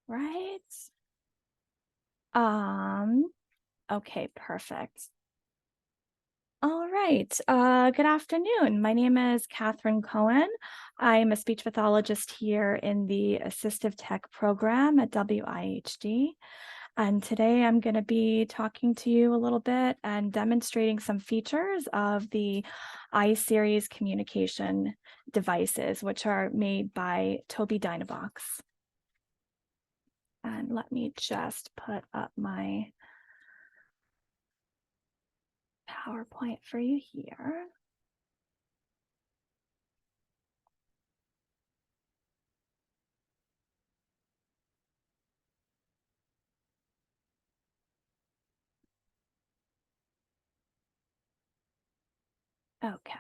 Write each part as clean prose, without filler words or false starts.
Right. Um, okay, perfect. All right. Good afternoon. My name is Catherine Cohen. I'm a speech pathologist here in the Assistive Tech program at WIHD. And today I'm going to be talking to you a little bit and demonstrating some features of the iSeries communication devices, which are made by Tobii Dynavox. And let me just put up my PowerPoint for you here. Okay.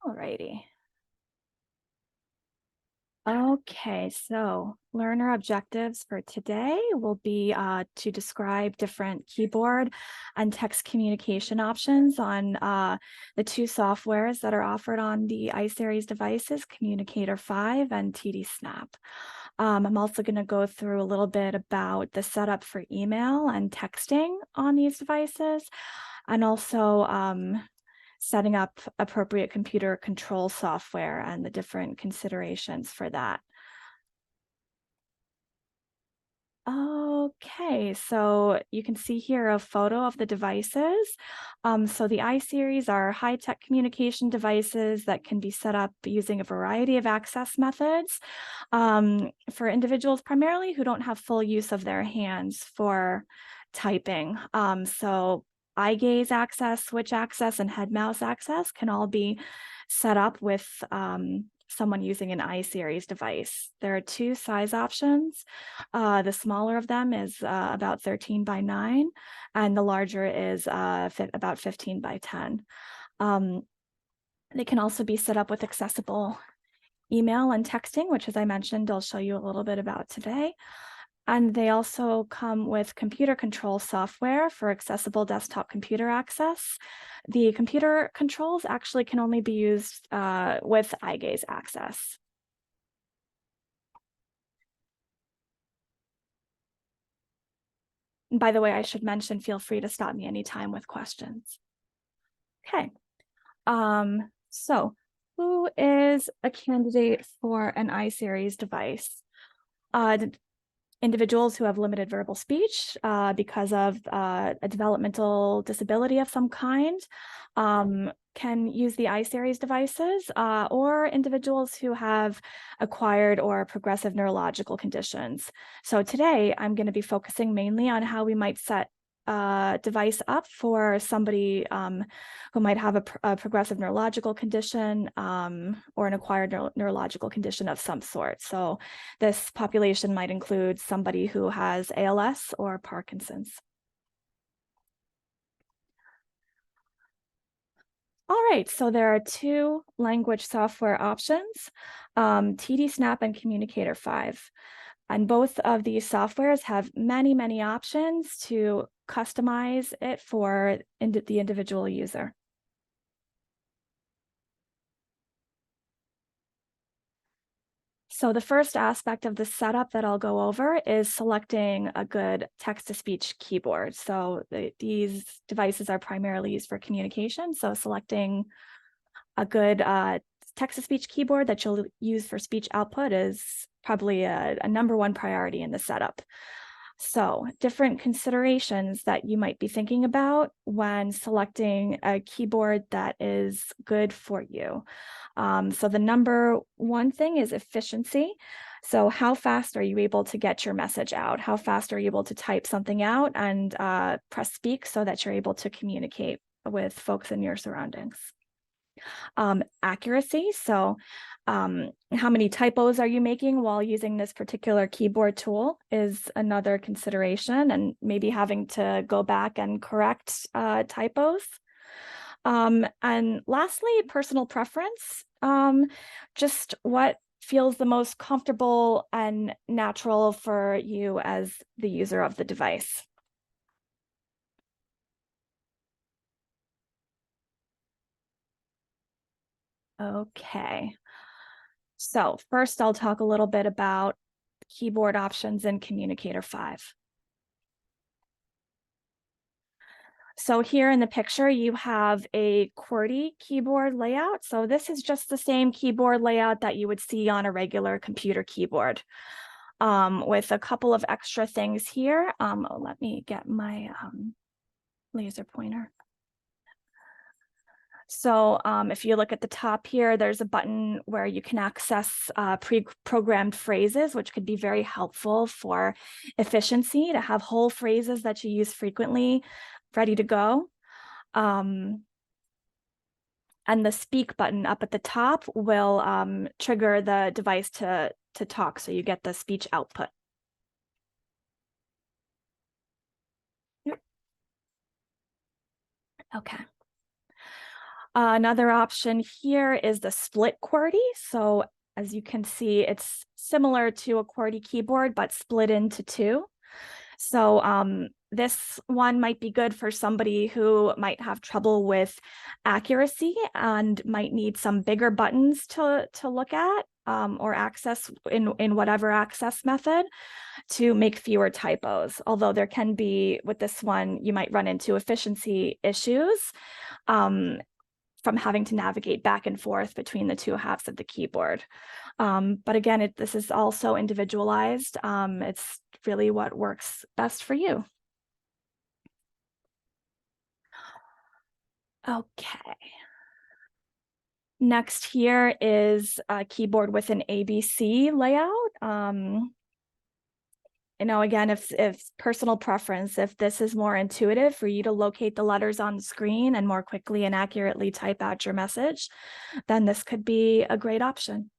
Alrighty. Okay, so learner objectives for today will be to describe different keyboard and text communication options on the two softwares that are offered on the iSeries devices, Communicator 5 and TD Snap. I'm also going to go through a little bit about the setup for email and texting on these devices, and also setting up appropriate computer control software and the different considerations for that. Okay, so you can see here a photo of the devices. So the iSeries are high-tech communication devices that can be set up using a variety of access methods for individuals primarily who don't have full use of their hands for typing. So eye gaze access, switch access, and head mouse access can all be set up with someone using an iSeries device. There are two size options. The smaller of them is about 13 by 9, and the larger is about 15 by 10. They can also be set up with accessible email and texting, which, as I mentioned, I'll show you a little bit about today. And they also come with computer control software for accessible desktop computer access. The computer controls actually can only be used with eye gaze access. And by the way, I should mention, feel free to stop me anytime with questions. Okay. So who is a candidate for an iSeries device? Individuals who have limited verbal speech because of a developmental disability of some kind can use the iSeries devices, or individuals who have acquired or progressive neurological conditions. So today I'm going to be focusing mainly on how we might set a device up for somebody who might have a progressive neurological condition or an acquired neurological condition of some sort. So this population might include somebody who has ALS or Parkinson's. All right, so there are two language software options, TD Snap and Communicator 5. And both of these softwares have many, many options to customize it for the individual user. So the first aspect of the setup that I'll go over is selecting a good text-to-speech keyboard. So these devices are primarily used for communication. So selecting a good text-to-speech keyboard that you'll use for speech output is probably a number one priority in the setup. So different considerations that you might be thinking about when selecting a keyboard that is good for you. So the number one thing is efficiency. So how fast are you able to get your message out? How fast are you able to type something out and press speak so that you're able to communicate with folks in your surroundings? Accuracy. So how many typos are you making while using this particular keyboard tool is another consideration, and maybe having to go back and correct typos. And lastly, personal preference. Just what feels the most comfortable and natural for you as the user of the device. Okay. So first, I'll talk a little bit about keyboard options in Communicator 5. So here in the picture, you have a QWERTY keyboard layout. So this is just the same keyboard layout that you would see on a regular computer keyboard, with a couple of extra things here. Let me get my laser pointer. So if you look at the top here, there's a button where you can access pre-programmed phrases, which could be very helpful for efficiency, to have whole phrases that you use frequently ready to go. And the speak button up at the top will trigger the device to talk, so you get the speech output. Yep. Okay. Another option here is the split QWERTY. So as you can see, it's similar to a QWERTY keyboard, but split into two. So this one might be good for somebody who might have trouble with accuracy and might need some bigger buttons to look at or access in whatever access method to make fewer typos. Although there can be, with this one, you might run into efficiency issues from having to navigate back and forth between the two halves of the keyboard. But again, this is also individualized. It's really what works best for you. Okay. Next here is a keyboard with an ABC layout. Again, if personal preference, if this is more intuitive for you to locate the letters on the screen and more quickly and accurately type out your message, then this could be a great option.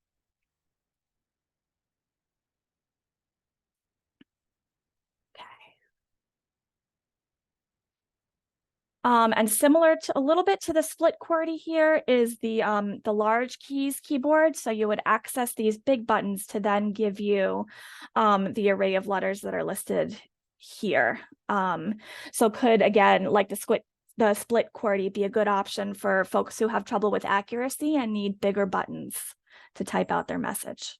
And similar to a little bit to the split QWERTY here is the large keys keyboard. So you would access these big buttons to then give you the array of letters that are listed here. So could, again, like the split QWERTY, be a good option for folks who have trouble with accuracy and need bigger buttons to type out their message.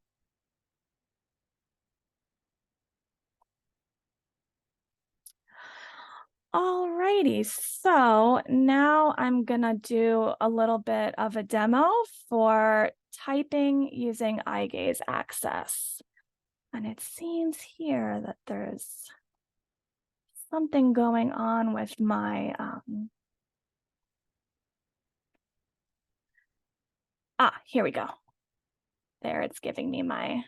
Alrighty, so now I'm gonna do a little bit of a demo for typing using eye gaze access. And it seems here that there's something going on with my, here we go. There, it's giving me my,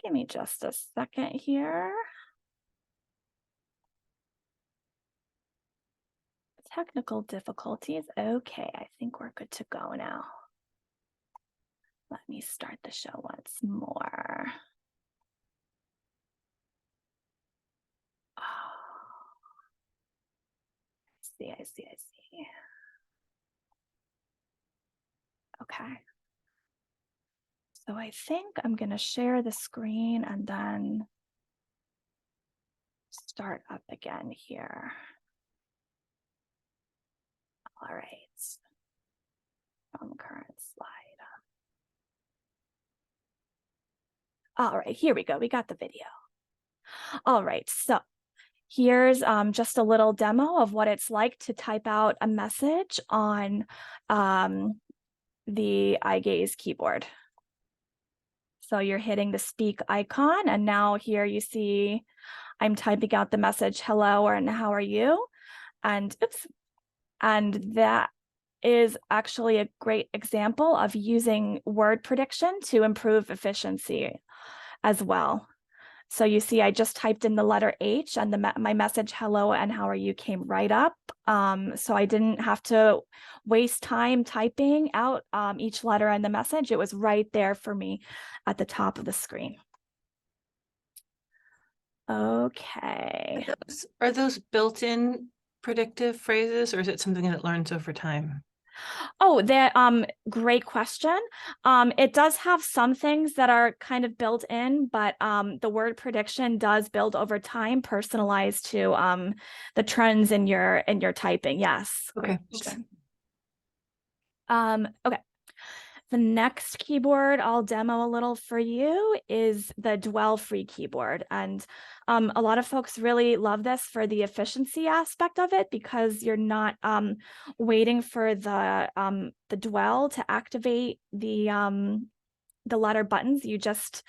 give me just a second here. Technical difficulties. Okay, I think we're good to go now. Let me start the show once more. I see. Okay. So I think I'm going to share the screen and then start up again here. All right. From current slide. All right, here we go. We got the video. All right, so here's just a little demo of what it's like to type out a message on the eye gaze keyboard. So you're hitting the speak icon, and now here you see I'm typing out the message, hello, and how are you? And oops, and that is actually a great example of using word prediction to improve efficiency as well. So you see, I just typed in the letter H, and my message, hello and how are you, came right up. So I didn't have to waste time typing out each letter in the message. It was right there for me at the top of the screen. Okay. Are those built-in predictive phrases, or is it something that learns over time? Oh, that great question. It does have some things that are kind of built in, but the word prediction does build over time, personalized to the trends in your typing. Yes. Okay. Okay. The next keyboard I'll demo a little for you is the dwell-free keyboard, and a lot of folks really love this for the efficiency aspect of it because you're not waiting for the dwell to activate the letter buttons. You just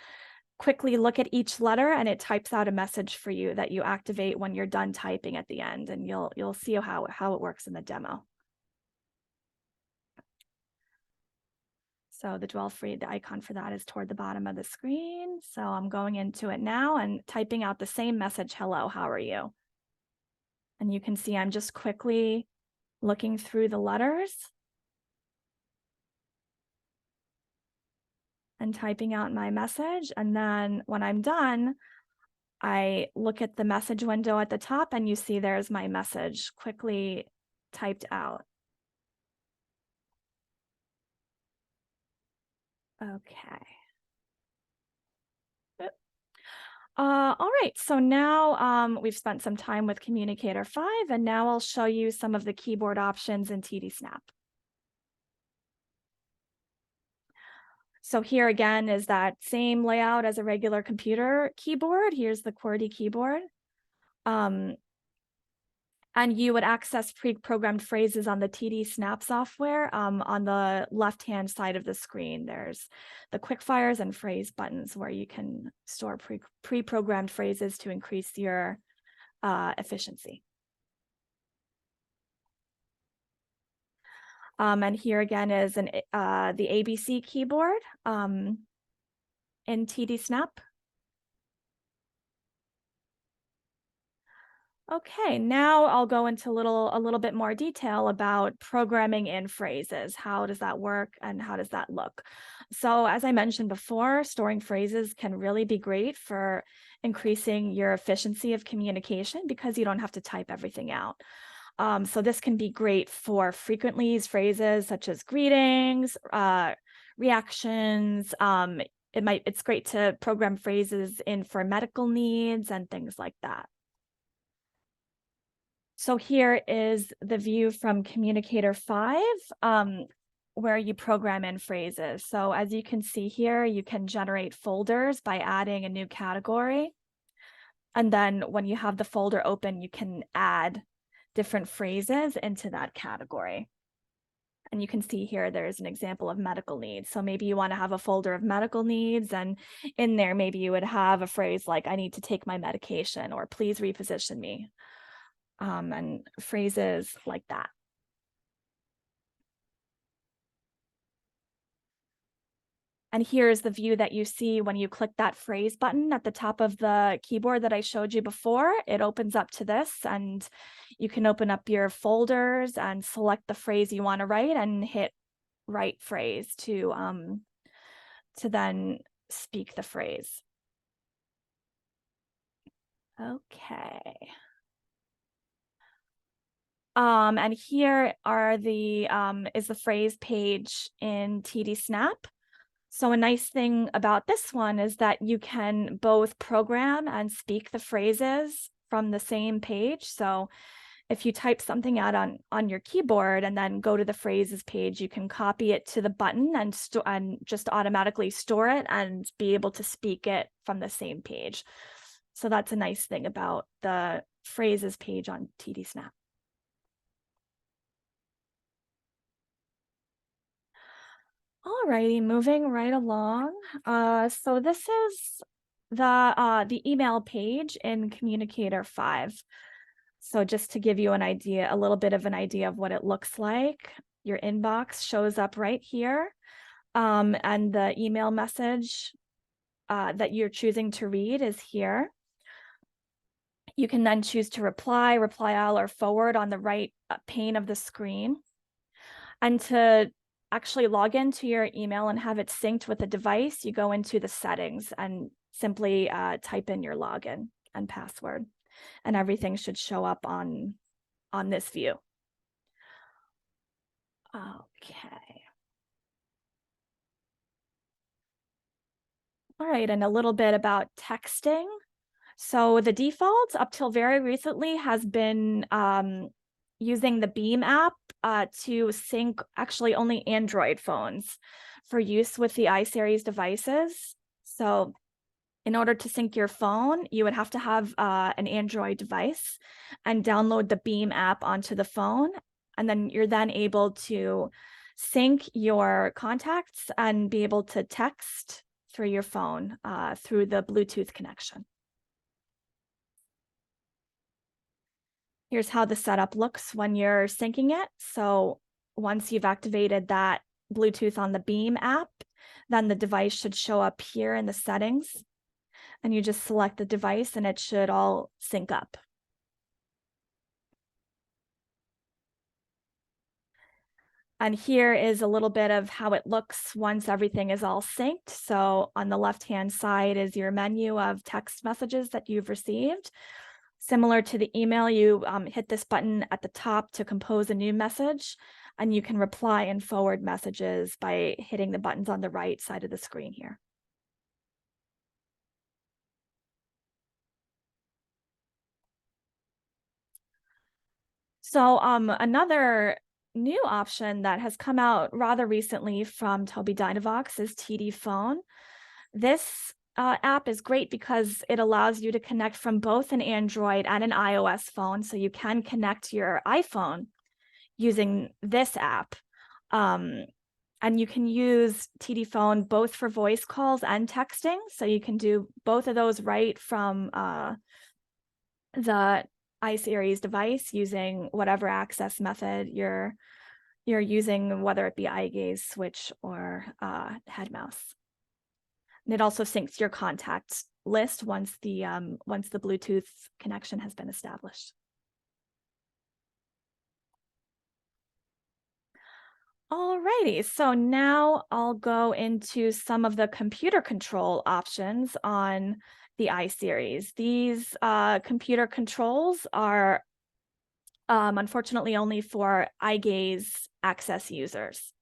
quickly look at each letter and it types out a message for you that you activate when you're done typing at the end, and you'll see how it works in the demo. So the dwell free, the icon for that is toward the bottom of the screen. So I'm going into it now and typing out the same message, hello, how are you? And you can see I'm just quickly looking through the letters and typing out my message. And then when I'm done, I look at the message window at the top and you see there's my message quickly typed out. Okay. All right, so now we've spent some time with Communicator 5, and now I'll show you some of the keyboard options in TD Snap. So here again is that same layout as a regular computer keyboard. Here's the QWERTY keyboard. And you would access pre-programmed phrases on the TD Snap software. On the left-hand side of the screen, there's the quick fires and phrase buttons where you can store pre-programmed phrases to increase your efficiency. And here again is the ABC keyboard in TD Snap. Okay, now I'll go into a little bit more detail about programming in phrases. How does that work and how does that look? So as I mentioned before, storing phrases can really be great for increasing your efficiency of communication because you don't have to type everything out. So this can be great for frequently used phrases such as greetings, reactions. It's great to program phrases in for medical needs and things like that. So here is the view from Communicator 5, where you program in phrases. So as you can see here, you can generate folders by adding a new category. And then when you have the folder open, you can add different phrases into that category. And you can see here, there's an example of medical needs. So maybe you want to have a folder of medical needs, and in there, maybe you would have a phrase like, I need to take my medication, or please reposition me. And phrases like that. And here's the view that you see when you click that phrase button at the top of the keyboard that I showed you before. It opens up to this, and you can open up your folders and select the phrase you want to write and hit write phrase to then speak the phrase. Okay. And here are is the phrase page in TD Snap. So a nice thing about this one is that you can both program and speak the phrases from the same page. So if you type something out on your keyboard and then go to the phrases page, you can copy it to the button and just automatically store it and be able to speak it from the same page. So that's a nice thing about the phrases page on TD Snap. Alrighty, moving right along. So this is the email page in Communicator 5. So just to give you an idea, a little bit of an idea of what it looks like, your inbox shows up right here. And the email message that you're choosing to read is here. You can then choose to reply all, or forward on the right pane of the screen. And to actually log into your email and have it synced with the device, you go into the settings and simply type in your login and password, and everything should show up on this view. Okay. All right, and a little bit about texting. So the default up till very recently has been using the Beam app to sync actually only Android phones for use with the iSeries devices. So in order to sync your phone, you would have to have an Android device and download the Beam app onto the phone. And then you're then able to sync your contacts and be able to text through your phone through the Bluetooth connection. Here's how the setup looks when you're syncing it. So once you've activated that Bluetooth on the Beam app, then the device should show up here in the settings. And you just select the device and it should all sync up. And here is a little bit of how it looks once everything is all synced. So on the left-hand side is your menu of text messages that you've received. Similar to the email, you hit this button at the top to compose a new message, and you can reply and forward messages by hitting the buttons on the right side of the screen here. So another new option that has come out rather recently from Tobii Dynavox is TD Phone. This app is great because it allows you to connect from both an Android and an iOS phone. So you can connect your iPhone using this app. And you can use TD Phone both for voice calls and texting. So you can do both of those right from the iSeries device using whatever access method you're using, whether it be eye gaze, switch, or head mouse. And it also syncs your contact list once the Bluetooth connection has been established. Alrighty, so now I'll go into some of the computer control options on the iSeries. These computer controls are unfortunately only for eye gaze access users.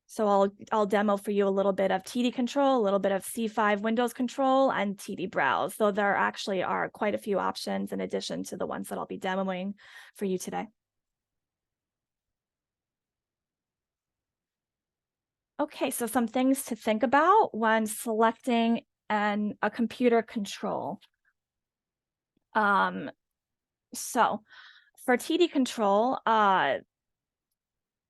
So I'll demo for you a little bit of TD control, a little bit of C5 Windows control, and TD browse. So there actually are quite a few options in addition to the ones that I'll be demoing for you today. Okay, so some things to think about when selecting a computer control. So for TD control,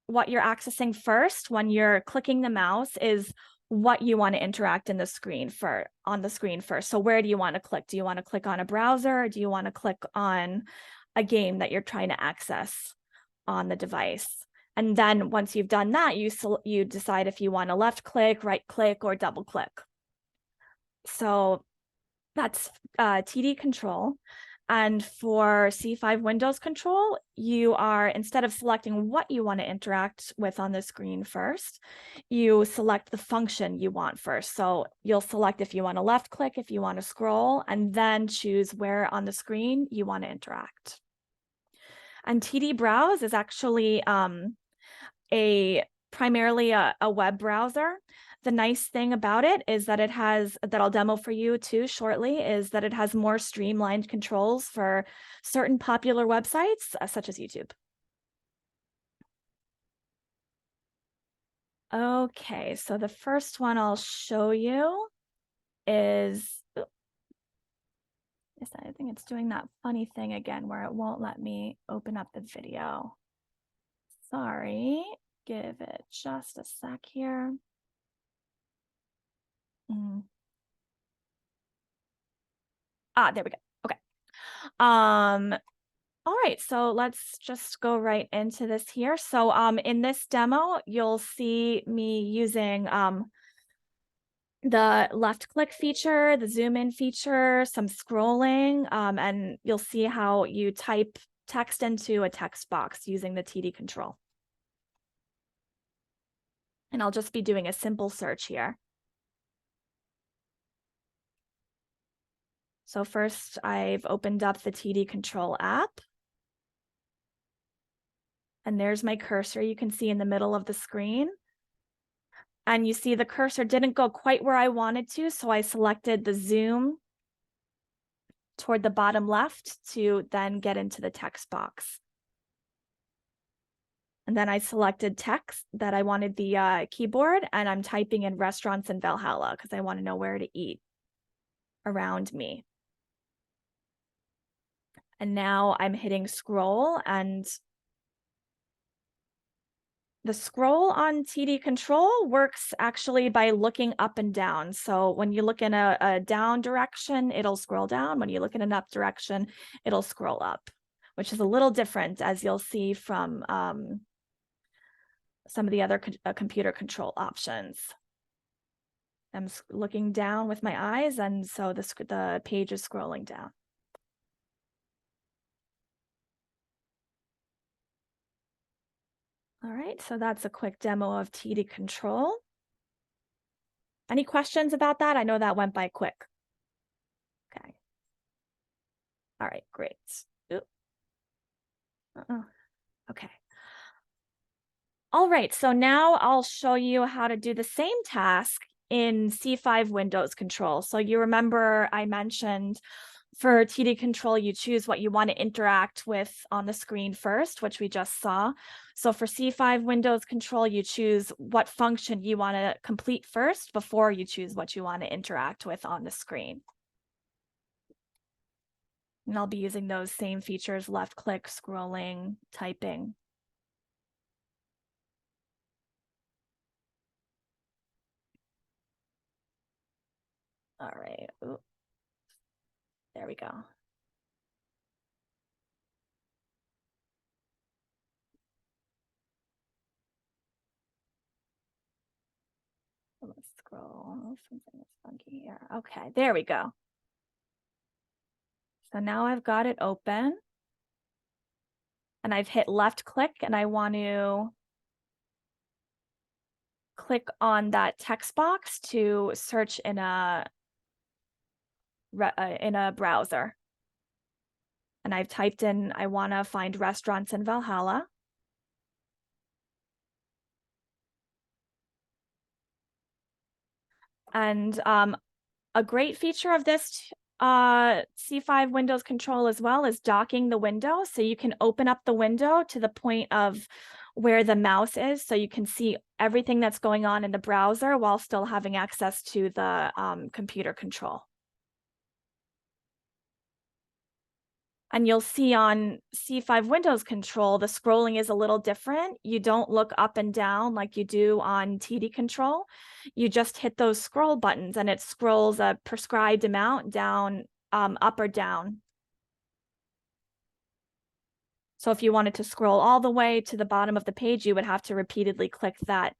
what you're accessing first when you're clicking the mouse is what you want to interact on the screen first. So where do you want to click? Do you want to click on a browser, or do you want to click on a game that you're trying to access on the device? And then once you've done that, you decide if you want to left click, right click, or double click. So that's TD control. And for C5 Windows control, you are, instead of selecting what you want to interact with on the screen first, you select the function you want first. So you'll select if you want to left click, if you want to scroll, and then choose where on the screen you want to interact. And TD Browse is actually primarily a web browser. The nice thing about it is that that I'll demo for you too shortly, is that it has more streamlined controls for certain popular websites, such as YouTube. Okay, so the first one I'll show you is, I think it's doing that funny thing again where it won't let me open up the video. Sorry, give it just a sec here. There we go. Okay. All right, so let's just go right into this here. So in this demo, you'll see me using the left click feature, the zoom in feature, some scrolling, and you'll see how you type text into a text box using the TD control. And I'll just be doing a simple search here. So first, I've opened up the TD control app. And there's my cursor you can see in the middle of the screen. And you see the cursor didn't go quite where I wanted to, so I selected the zoom toward the bottom left to then get into the text box. And then I selected text that I wanted the keyboard, and I'm typing in restaurants in Valhalla because I want to know where to eat around me. And now I'm hitting scroll, and the scroll on TD control works actually by looking up and down. So when you look in a down direction, it'll scroll down. When you look in an up direction, it'll scroll up, which is a little different, as you'll see from some of the other computer control options. I'm looking down with my eyes, and so the page is scrolling down. All right, so that's a quick demo of TD control. Any questions about that? I know that went by quick. Okay. All right, great. Oop. Okay. All right, so now I'll show you how to do the same task in C5 Windows Control. So you remember I mentioned for TD Control, you choose what you want to interact with on the screen first, which we just saw. So for C5 Windows Control, you choose what function you want to complete first before you choose what you want to interact with on the screen. And I'll be using those same features: left click, scrolling, typing. All right. Ooh. There we go. Let's scroll. Something is funky here. Okay, there we go. So now I've got it open, and I've hit left click, and I want to click on that text box to search in a browser. And I've typed in, I want to find restaurants in Valhalla. And a great feature of this C5 Windows Control as well is docking the window. So you can open up the window to the point of where the mouse is, so you can see everything that's going on in the browser while still having access to the computer control. And you'll see on C5 Windows Control, the scrolling is a little different. You don't look up and down like you do on TD Control. You just hit those scroll buttons, and it scrolls a prescribed amount down, up or down. So if you wanted to scroll all the way to the bottom of the page, you would have to repeatedly click that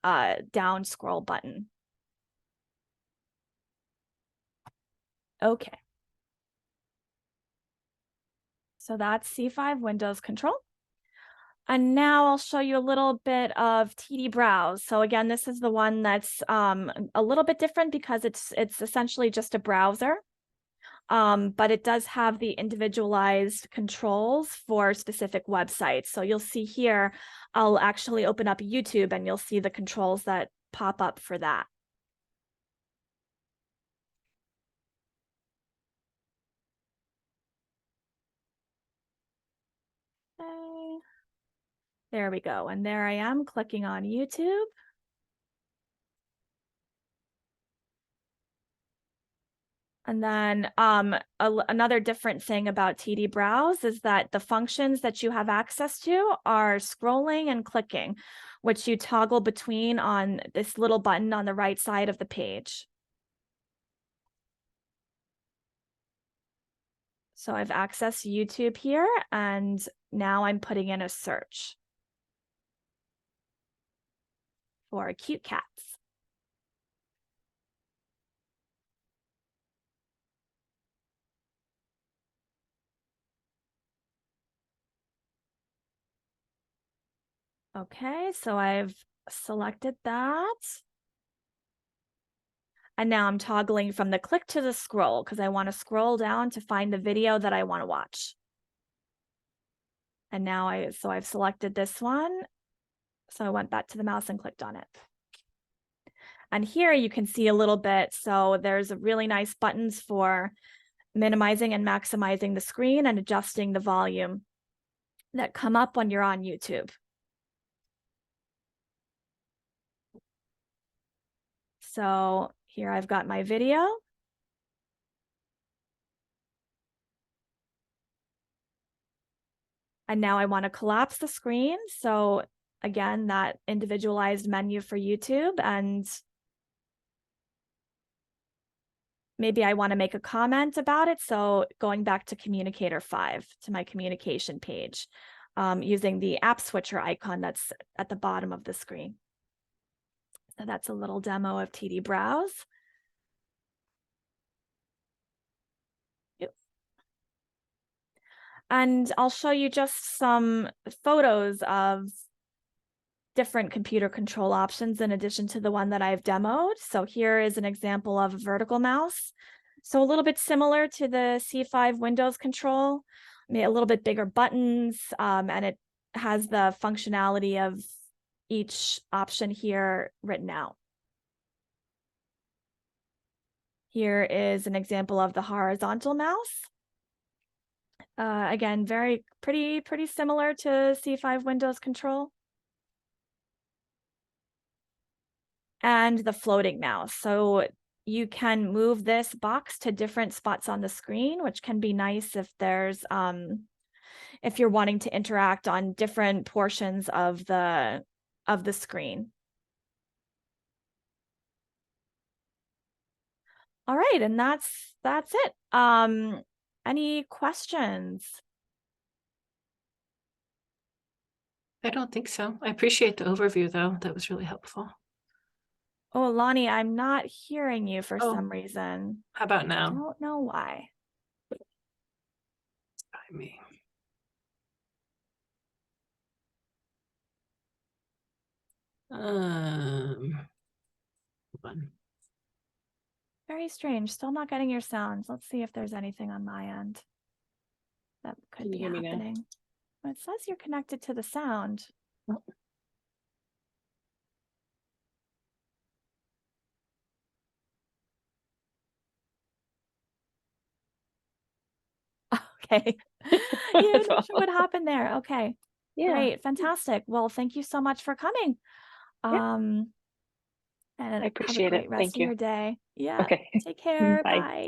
down scroll button. Okay. So that's C5 Windows Control. And now I'll show you a little bit of TD Browse. So again, this is the one that's a little bit different because it's essentially just a browser. But it does have the individualized controls for specific websites. So you'll see here, I'll actually open up YouTube, and you'll see the controls that pop up for that. Okay. There we go. And there I am clicking on YouTube. And then another different thing about TD Browse is that the functions that you have access to are scrolling and clicking, which you toggle between on this little button on the right side of the page. So I've accessed YouTube here, and now I'm putting in a search for cute cats. Okay, so I've selected that. And now I'm toggling from the click to the scroll because I want to scroll down to find the video that I want to watch. And now I've selected this one. So I went back to the mouse and clicked on it. And here you can see a little bit. So there's really nice buttons for minimizing and maximizing the screen and adjusting the volume that come up when you're on YouTube. So here I've got my video. And now I want to collapse the screen. So again, that individualized menu for YouTube, and maybe I want to make a comment about it. So going back to Communicator 5, to my communication page, using the app switcher icon that's at the bottom of the screen. So that's a little demo of TD Browse. Yep. And I'll show you just some photos of different computer control options in addition to the one that I've demoed. So here is an example of a vertical mouse. So a little bit similar to the C5 Windows control, a little bit bigger buttons, and it has the functionality of each option here written out. Here is an example of the horizontal mouse. Again, pretty similar to C5 Windows control. And the floating mouse. So you can move this box to different spots on the screen, which can be nice if there's if you're wanting to interact on different portions of the screen. All right, and that's it. Any questions? I don't think so. I appreciate the overview, though. That was really helpful. Oh, Lonnie, I'm not hearing you for Oh, some reason. how about now? Don't know why. By me. Hold on. Very strange. Still not getting your sounds. Let's see if there's anything on my end that could Can be you hear me now? happening. Well, it says you're connected to the sound. Oh. Okay. Yeah, not sure what happened there. Okay. Yeah. Great. Fantastic. Well, thank you so much for coming. Yeah. And I have a appreciate it. great rest Thank of you. your day. Yeah. Okay. Take care. Bye. Bye.